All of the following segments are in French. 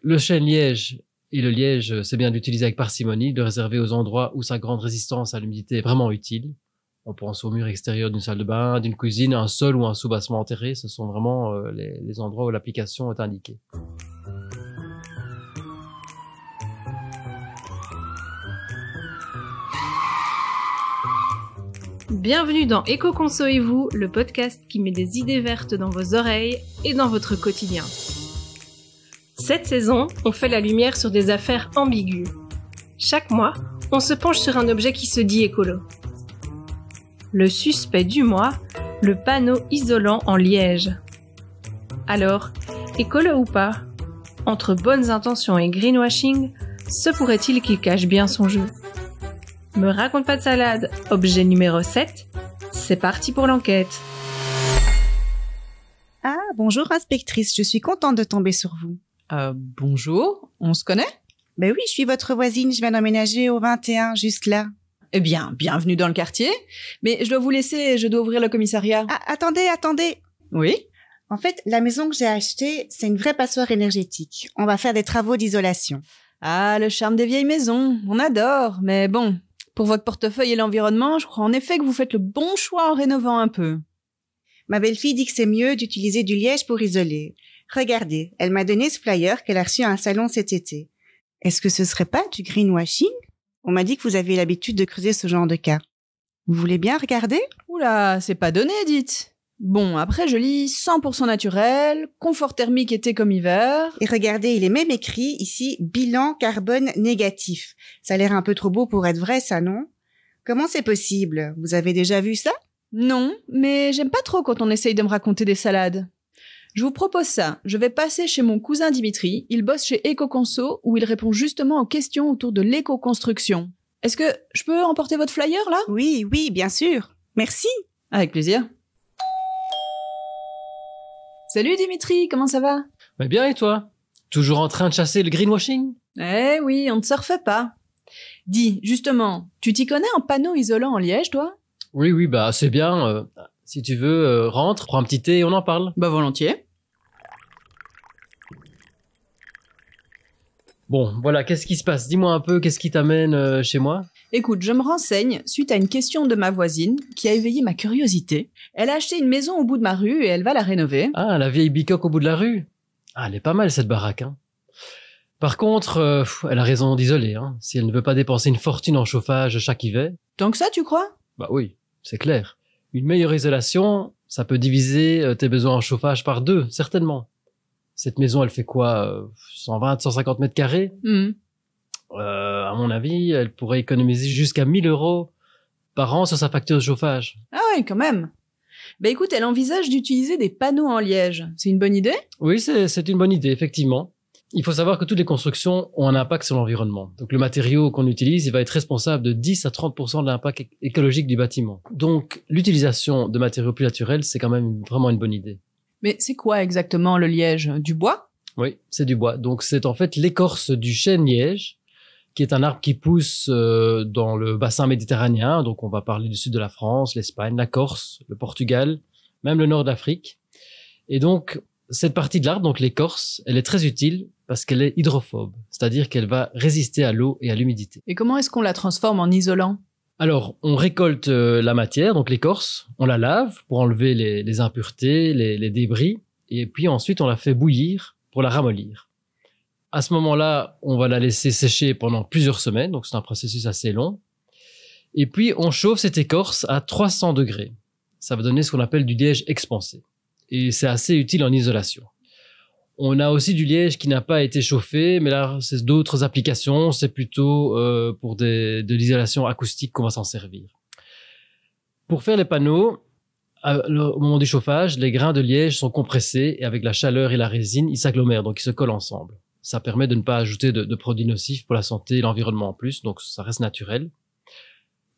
le chêne-liège et le liège, c'est bien d'utiliser avec parcimonie, de réserver aux endroits où sa grande résistance à l'humidité est vraiment utile. On pense au mur extérieur d'une salle de bain, d'une cuisine, un sol ou un sous-bassement enterré. Ce sont vraiment les endroits où l'application est indiquée. Bienvenue dans Éco-Conso et vous, le podcast qui met des idées vertes dans vos oreilles et dans votre quotidien. Cette saison, on fait la lumière sur des affaires ambiguës. Chaque mois, on se penche sur un objet qui se dit écolo. Le suspect du mois, le panneau isolant en liège. Alors, écolo ou pas? Entre bonnes intentions et greenwashing, se pourrait-il qu'il cache bien son jeu? Me raconte pas de salade, objet numéro 7, c'est parti pour l'enquête. Ah, bonjour inspectrice, je suis contente de tomber sur vous. Bonjour, on se connaît? Ben oui, je suis votre voisine, je viens d'emménager au 21, juste là. Eh bien, bienvenue dans le quartier. Mais je dois vous laisser, je dois ouvrir le commissariat. Ah, attendez. Oui? En fait, la maison que j'ai achetée, c'est une vraie passoire énergétique. On va faire des travaux d'isolation. Ah, le charme des vieilles maisons, on adore, mais bon, pour votre portefeuille et l'environnement, je crois en effet que vous faites le bon choix en rénovant un peu. Ma belle-fille dit que c'est mieux d'utiliser du liège pour isoler. Regardez, elle m'a donné ce flyer qu'elle a reçu à un salon cet été. Est-ce que ce serait pas du greenwashing? On m'a dit que vous aviez l'habitude de creuser ce genre de cas. Vous voulez bien regarder? Oula, c'est pas donné, dites. Bon, après je lis 100% naturel, confort thermique été comme hiver. Et regardez, il est même écrit ici « bilan carbone négatif ». Ça a l'air un peu trop beau pour être vrai, ça, non? Comment c'est possible? Vous avez déjà vu ça? Non, mais j'aime pas trop quand on essaye de me raconter des salades. Je vous propose ça, je vais passer chez mon cousin Dimitri, il bosse chez Éco-Conso où il répond justement aux questions autour de l'éco-construction. Est-ce que je peux emporter votre flyer là? Oui, bien sûr. Merci. Avec plaisir. Salut Dimitri, comment ça va? Mais bien et toi? Toujours en train de chasser le greenwashing? Eh oui, on ne se refait pas. Dis, justement, tu t'y connais en panneau isolant en liège, toi? Oui, bah c'est bien. Si tu veux, rentre, prends un petit thé et on en parle. Bah volontiers. Bon, voilà, qu'est-ce qui se passe? Dis-moi un peu, qu'est-ce qui t'amène chez moi? Écoute, je me renseigne suite à une question de ma voisine qui a éveillé ma curiosité. Elle a acheté une maison au bout de ma rue et elle va la rénover. Ah, la vieille bicoque au bout de la rue. Ah, elle est pas mal cette baraque, hein. Par contre, elle a raison d'isoler, hein. Si elle ne veut pas dépenser une fortune en chauffage chaque hiver. Tant que ça, tu crois? Bah oui, c'est clair. Une meilleure isolation, ça peut diviser tes besoins en chauffage par 2, certainement. Cette maison, elle fait quoi? 120, 150 mètres carrés? À mon avis, elle pourrait économiser jusqu'à 1 000 € par an sur sa facture de chauffage. Ah ouais, quand même. Bah écoute, elle envisage d'utiliser des panneaux en liège. C'est une bonne idée? Oui, c'est une bonne idée, effectivement. Il faut savoir que toutes les constructions ont un impact sur l'environnement. Donc le matériau qu'on utilise, il va être responsable de 10 à 30% de l'impact écologique du bâtiment. Donc l'utilisation de matériaux plus naturels, c'est quand même vraiment une bonne idée. Mais c'est quoi exactement le liège? Du bois? Oui, c'est du bois. Donc c'est en fait l'écorce du chêne-liège, qui est un arbre qui pousse dans le bassin méditerranéen. Donc on va parler du sud de la France, l'Espagne, la Corse, le Portugal, même le nord d'Afrique. Et donc cette partie de l'arbre, donc l'écorce, elle est très utile parce qu'elle est hydrophobe, c'est-à-dire qu'elle va résister à l'eau et à l'humidité. Et comment est-ce qu'on la transforme en isolant? Alors, on récolte la matière, donc l'écorce, on la lave pour enlever les impuretés, les débris, et puis ensuite on la fait bouillir pour la ramollir. À ce moment-là, on va la laisser sécher pendant plusieurs semaines, donc c'est un processus assez long. Et puis on chauffe cette écorce à 300 degrés. Ça va donner ce qu'on appelle du liège expansé. Et c'est assez utile en isolation. On a aussi du liège qui n'a pas été chauffé, mais là, c'est d'autres applications. C'est plutôt pour de l'isolation acoustique qu'on va s'en servir. Pour faire les panneaux, au moment du chauffage, les grains de liège sont compressés et avec la chaleur et la résine, ils s'agglomèrent, donc ils se collent ensemble. Ça permet de ne pas ajouter de produits nocifs pour la santé et l'environnement en plus, donc ça reste naturel.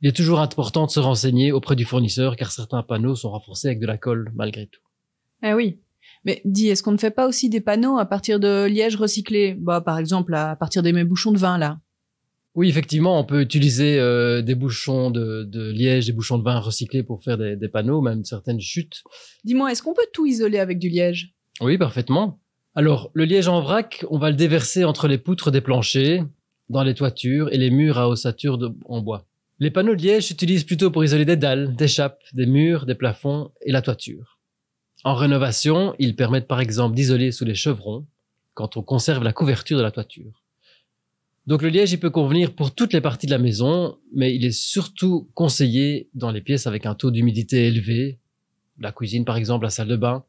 Il est toujours important de se renseigner auprès du fournisseur car certains panneaux sont renforcés avec de la colle malgré tout. Ah oui. Mais dis, est-ce qu'on ne fait pas aussi des panneaux à partir de liège recyclé? Bah, par exemple, à partir des mes bouchons de vin, là. Oui, effectivement, on peut utiliser des bouchons de liège, des bouchons de vin recyclés pour faire des panneaux, même certaines chutes. Dis-moi, est-ce qu'on peut tout isoler avec du liège? Oui, parfaitement. Alors, le liège en vrac, on va le déverser entre les poutres des planchers, dans les toitures et les murs à ossature en bois. Les panneaux de liège s'utilisent plutôt pour isoler des dalles, des chappes, des murs, des plafonds et la toiture. En rénovation, ils permettent par exemple d'isoler sous les chevrons quand on conserve la couverture de la toiture. Donc le liège, il peut convenir pour toutes les parties de la maison, mais il est surtout conseillé dans les pièces avec un taux d'humidité élevé, la cuisine par exemple, la salle de bain,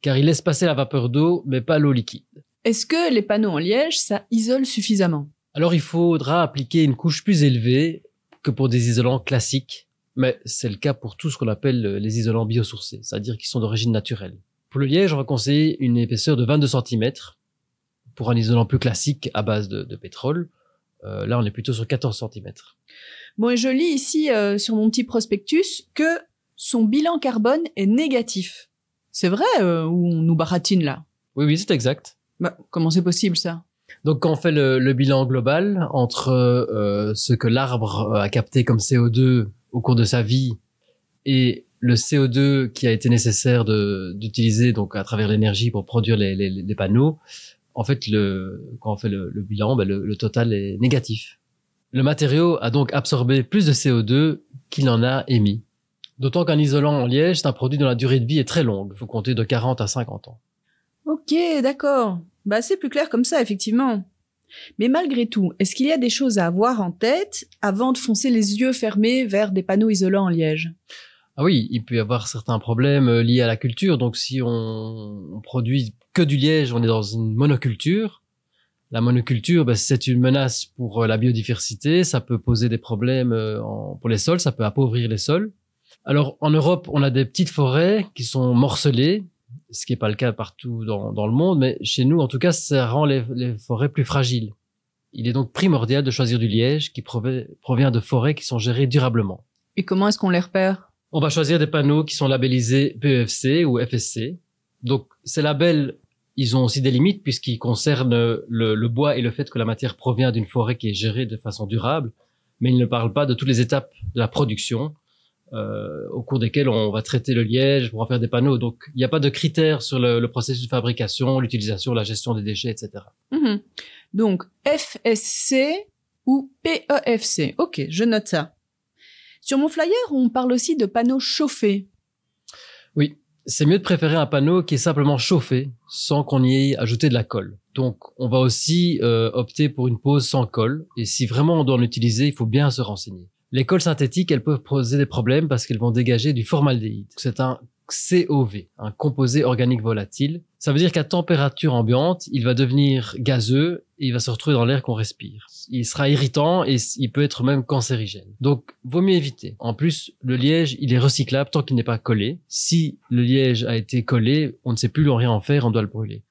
car il laisse passer la vapeur d'eau, mais pas l'eau liquide. Est-ce que les panneaux en liège, ça isole suffisamment? Alors il faudra appliquer une couche plus élevée que pour des isolants classiques, mais c'est le cas pour tout ce qu'on appelle les isolants biosourcés, c'est-à-dire qui sont d'origine naturelle. Pour le liège, on va conseiller une épaisseur de 22 cm. Pour un isolant plus classique à base de pétrole, là on est plutôt sur 14 cm. Bon, et je lis ici sur mon petit prospectus que son bilan carbone est négatif. C'est vrai ou on nous baratine là? Oui, c'est exact. Bah, comment c'est possible ça? Donc quand on fait le bilan global entre ce que l'arbre a capté comme CO2 au cours de sa vie et le CO2 qui a été nécessaire d'utiliser donc à travers l'énergie pour produire les panneaux, en fait, quand on fait le bilan, le total est négatif. Le matériau a donc absorbé plus de CO2 qu'il en a émis. D'autant qu'un isolant en liège, c'est un produit dont la durée de vie est très longue. Il faut compter de 40 à 50 ans. Ok, d'accord. Bah, c'est plus clair comme ça, effectivement. Mais malgré tout, est-ce qu'il y a des choses à avoir en tête avant de foncer les yeux fermés vers des panneaux isolants en liège? Ah oui, il peut y avoir certains problèmes liés à la culture. Donc si on produit que du liège, on est dans une monoculture. La monoculture, c'est une menace pour la biodiversité. Ça peut poser des problèmes pour les sols, ça peut appauvrir les sols. Alors en Europe, on a des petites forêts qui sont morcelées, ce qui n'est pas le cas partout dans le monde, mais chez nous, en tout cas, ça rend les forêts plus fragiles. Il est donc primordial de choisir du liège qui provient de forêts qui sont gérées durablement. Et comment est-ce qu'on les repère? On va choisir des panneaux qui sont labellisés PEFC ou FSC. Donc ces labels, ils ont aussi des limites puisqu'ils concernent le bois et le fait que la matière provient d'une forêt qui est gérée de façon durable, mais ils ne parlent pas de toutes les étapes de la production au cours desquelles on va traiter le liège pour en faire des panneaux. Donc il n'y a pas de critères sur le processus de fabrication, l'utilisation, la gestion des déchets, etc. Mmh. Donc FSC ou PEFC. Ok, je note ça. Sur mon flyer, on parle aussi de panneaux chauffés. Oui, c'est mieux de préférer un panneau qui est simplement chauffé, sans qu'on y ait ajouté de la colle. Donc, on va aussi opter pour une pose sans colle. Et si vraiment on doit en utiliser, il faut bien se renseigner. Les colles synthétiques, elles peuvent poser des problèmes parce qu'elles vont dégager du formaldéhyde. C'est un COV, un composé organique volatile. Ça veut dire qu'à température ambiante, il va devenir gazeux et il va se retrouver dans l'air qu'on respire. Il sera irritant et il peut être même cancérigène. Donc, vaut mieux éviter. En plus, le liège, il est recyclable tant qu'il n'est pas collé. Si le liège a été collé, on ne sait plus rien en faire, on doit le brûler.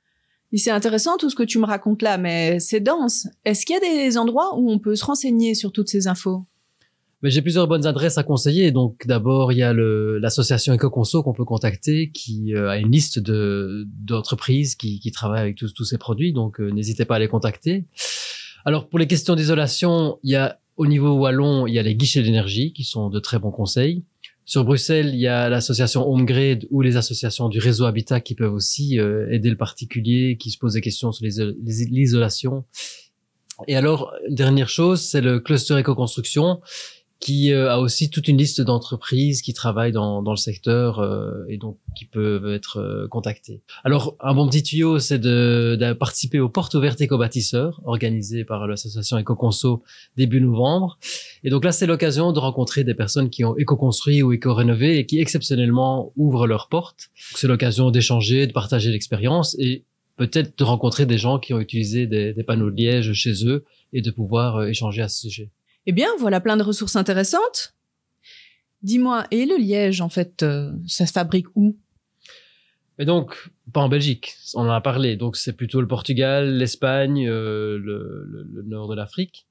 Et c'est intéressant tout ce que tu me racontes là, mais c'est dense. Est-ce qu'il y a des endroits où on peut se renseigner sur toutes ces infos? Mais j'ai plusieurs bonnes adresses à conseiller. Donc d'abord, il y a l'association Ecoconso qu'on peut contacter, qui a une liste d'entreprises qui travaillent avec tous ces produits. Donc n'hésitez pas à les contacter. Alors pour les questions d'isolation, il y a au niveau wallon, il y a les guichets d'énergie qui sont de très bons conseils. Sur Bruxelles, il y a l'association HomeGrade ou les associations du réseau Habitat qui peuvent aussi aider le particulier qui se pose des questions sur l'isolation. Et alors, dernière chose, c'est le cluster éco-construction qui a aussi toute une liste d'entreprises qui travaillent dans le secteur et donc qui peuvent être contactées. Alors, un bon petit tuyau, c'est de participer aux portes ouvertes éco-bâtisseurs organisées par l'association Ecoconso début novembre. Et donc là, c'est l'occasion de rencontrer des personnes qui ont éco-construit ou éco-rénové et qui exceptionnellement ouvrent leurs portes. C'est l'occasion d'échanger, de partager l'expérience et peut-être de rencontrer des gens qui ont utilisé des panneaux de liège chez eux et de pouvoir échanger à ce sujet. Eh bien, voilà plein de ressources intéressantes. Dis-moi, et le liège, en fait, ça se fabrique où? Et donc, pas en Belgique, on en a parlé. Donc, c'est plutôt le Portugal, l'Espagne, le nord de l'Afrique.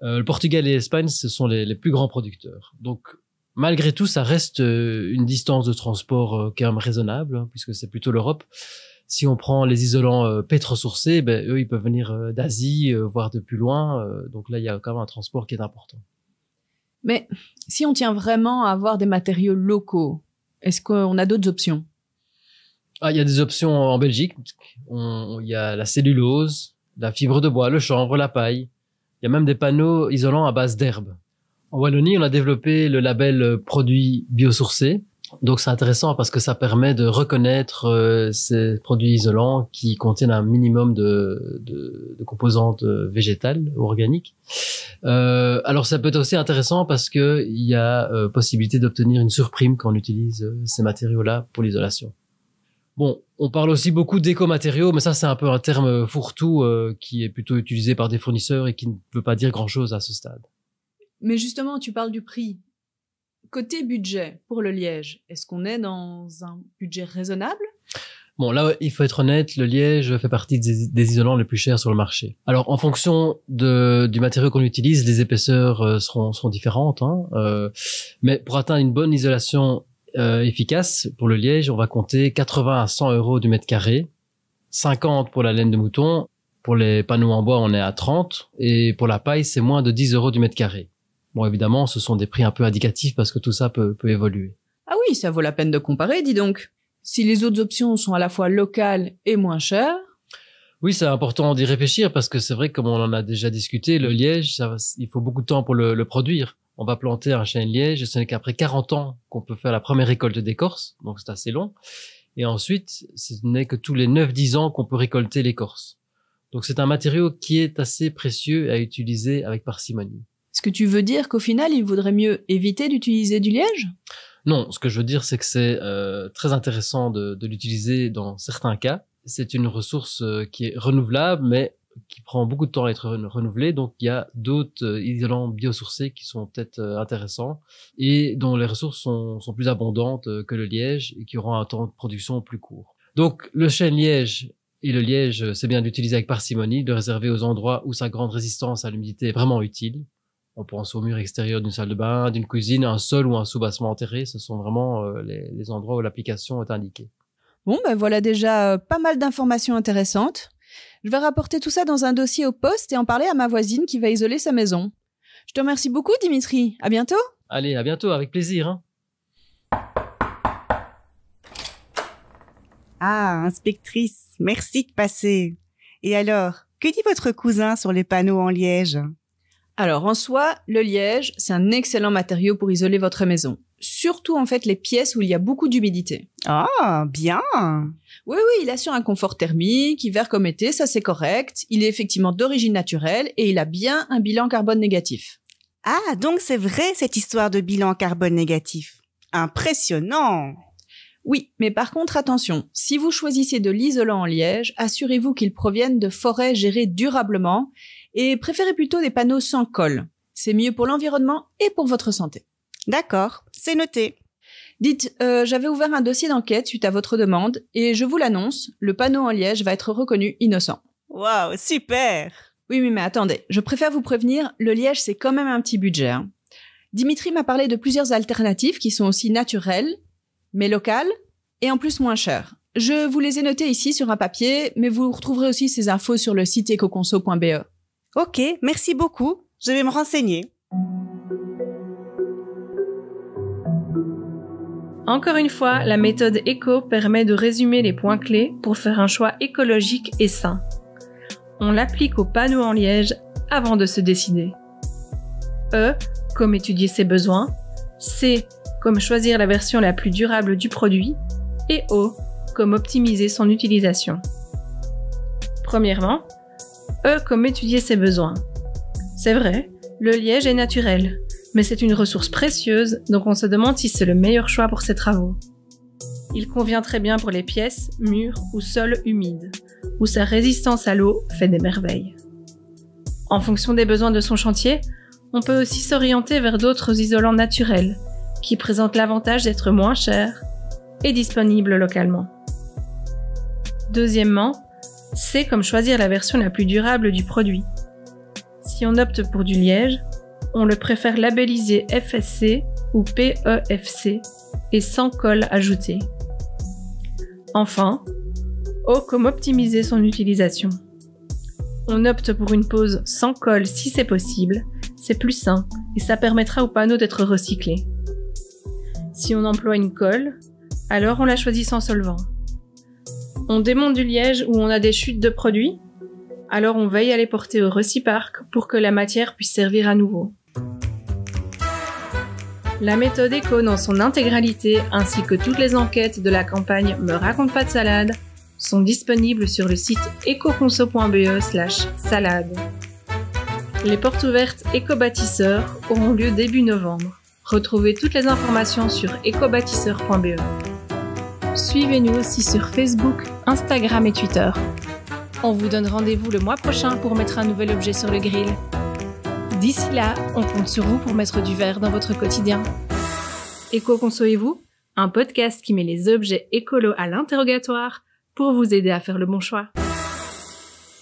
Le Portugal et l'Espagne, ce sont les plus grands producteurs. Donc, malgré tout, ça reste une distance de transport quand même raisonnable, hein, puisque c'est plutôt l'Europe. Si on prend les isolants pétrosourcés, eux, ils peuvent venir d'Asie, voire de plus loin. Donc là, il y a quand même un transport qui est important. Mais si on tient vraiment à avoir des matériaux locaux, est-ce qu'on a d'autres options? Il y a des options en Belgique. Il y a la cellulose, la fibre de bois, le chanvre, la paille. Il y a même des panneaux isolants à base d'herbe. En Wallonie, on a développé le label produits biosourcés. Donc c'est intéressant parce que ça permet de reconnaître ces produits isolants qui contiennent un minimum de composantes végétales ou organiques. Alors ça peut être aussi intéressant parce que il y a possibilité d'obtenir une surprime quand on utilise ces matériaux-là pour l'isolation. Bon, on parle aussi beaucoup d'éco-matériaux, mais ça c'est un peu un terme fourre-tout qui est plutôt utilisé par des fournisseurs et qui ne veut pas dire grand-chose à ce stade. Mais justement, tu parles du prix. Côté budget, pour le liège, est-ce qu'on est dans un budget raisonnable ? Bon, là, il faut être honnête, le liège fait partie des isolants les plus chers sur le marché. Alors, en fonction du matériau qu'on utilise, les épaisseurs seront différentes. Mais pour atteindre une bonne isolation efficace pour le liège, on va compter 80 à 100 euros du mètre carré, 50 pour la laine de mouton. Pour les panneaux en bois, on est à 30. Et pour la paille, c'est moins de 10 euros du mètre carré. Bon, évidemment, ce sont des prix un peu indicatifs parce que tout ça peut évoluer. Ah oui, ça vaut la peine de comparer, dis donc. Si les autres options sont à la fois locales et moins chères... Oui, c'est important d'y réfléchir parce que c'est vrai, comme on en a déjà discuté, le liège, il faut beaucoup de temps pour le produire. On va planter un chêne liège et ce n'est qu'après 40 ans qu'on peut faire la première récolte d'écorce, donc c'est assez long. Et ensuite, ce n'est que tous les 9-10 ans qu'on peut récolter l'écorce. Donc c'est un matériau qui est assez précieux à utiliser avec parcimonie. Est-ce que tu veux dire qu'au final, il vaudrait mieux éviter d'utiliser du liège ? Non, ce que je veux dire, c'est que c'est très intéressant de l'utiliser dans certains cas. C'est une ressource qui est renouvelable, mais qui prend beaucoup de temps à être renouvelée. Donc, il y a d'autres isolants biosourcés qui sont peut-être intéressants et dont les ressources sont plus abondantes que le liège et qui auront un temps de production plus court. Donc, le chêne liège et le liège, c'est bien d'utiliser avec parcimonie, de réserver aux endroits où sa grande résistance à l'humidité est vraiment utile. On pense au mur extérieur d'une salle de bain, d'une cuisine, un sol ou un soubassement enterré. Ce sont vraiment les endroits où l'application est indiquée. Bon, ben voilà déjà pas mal d'informations intéressantes. Je vais rapporter tout ça dans un dossier au poste et en parler à ma voisine qui va isoler sa maison. Je te remercie beaucoup, Dimitri. À bientôt. Allez, à bientôt, avec plaisir. Ah, inspectrice, merci de passer. Et alors, que dit votre cousin sur les panneaux en liège ? Alors, en soi, le liège, c'est un excellent matériau pour isoler votre maison. Surtout, en fait, les pièces où il y a beaucoup d'humidité. Ah, bien. Oui, il assure un confort thermique, hiver comme été, ça c'est correct. Il est effectivement d'origine naturelle et il a bien un bilan carbone négatif. Ah, donc c'est vrai cette histoire de bilan carbone négatif. Impressionnant. Oui, mais par contre, attention, si vous choisissez de l'isolant en liège, assurez-vous qu'il provienne de forêts gérées durablement et préférez plutôt des panneaux sans colle. C'est mieux pour l'environnement et pour votre santé. D'accord, c'est noté. Dites, j'avais ouvert un dossier d'enquête suite à votre demande et je vous l'annonce, le panneau en liège va être reconnu innocent. Waouh, super. Oui, mais attendez, je préfère vous prévenir, le liège c'est quand même un petit budget. Hein. Dimitri m'a parlé de plusieurs alternatives qui sont aussi naturelles, mais locales et en plus moins chères. Je vous les ai notées ici sur un papier, mais vous retrouverez aussi ces infos sur le site ecoconso.be. Ok, merci beaucoup. Je vais me renseigner. Encore une fois, la méthode éco permet de résumer les points clés pour faire un choix écologique et sain. On l'applique aux panneaux en liège avant de se décider. E, comme étudier ses besoins. C, comme choisir la version la plus durable du produit. Et O, comme optimiser son utilisation. Premièrement, E comme étudier ses besoins. C'est vrai, le liège est naturel, mais c'est une ressource précieuse, donc on se demande si c'est le meilleur choix pour ses travaux. Il convient très bien pour les pièces, murs ou sols humides, où sa résistance à l'eau fait des merveilles. En fonction des besoins de son chantier, on peut aussi s'orienter vers d'autres isolants naturels, qui présentent l'avantage d'être moins chers et disponibles localement. Deuxièmement, c'est comme choisir la version la plus durable du produit. Si on opte pour du liège, on le préfère labellisé FSC ou PEFC et sans colle ajoutée. Enfin, O comme optimiser son utilisation. On opte pour une pose sans colle si c'est possible, c'est plus sain et ça permettra au panneau d'être recyclé. Si on emploie une colle, alors on la choisit sans solvant. On démonte du liège où on a des chutes de produits, alors on veille à les porter au Reciparc pour que la matière puisse servir à nouveau. La méthode éco dans son intégralité, ainsi que toutes les enquêtes de la campagne Me raconte pas de salade, sont disponibles sur le site ecoconso.be/salade. Les portes ouvertes éco-bâtisseurs auront lieu début novembre. Retrouvez toutes les informations sur ecobâtisseur.be. Suivez-nous aussi sur Facebook, Instagram et Twitter. On vous donne rendez-vous le mois prochain pour mettre un nouvel objet sur le grill. D'ici là, on compte sur vous pour mettre du vert dans votre quotidien. Éco-conso et vous, un podcast qui met les objets écolos à l'interrogatoire pour vous aider à faire le bon choix.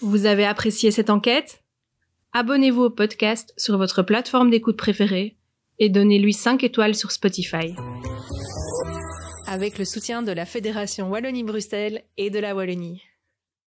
Vous avez apprécié cette enquête ? Abonnez-vous au podcast sur votre plateforme d'écoute préférée et donnez-lui 5 étoiles sur Spotify. Avec le soutien de la Fédération Wallonie-Bruxelles et de la Wallonie.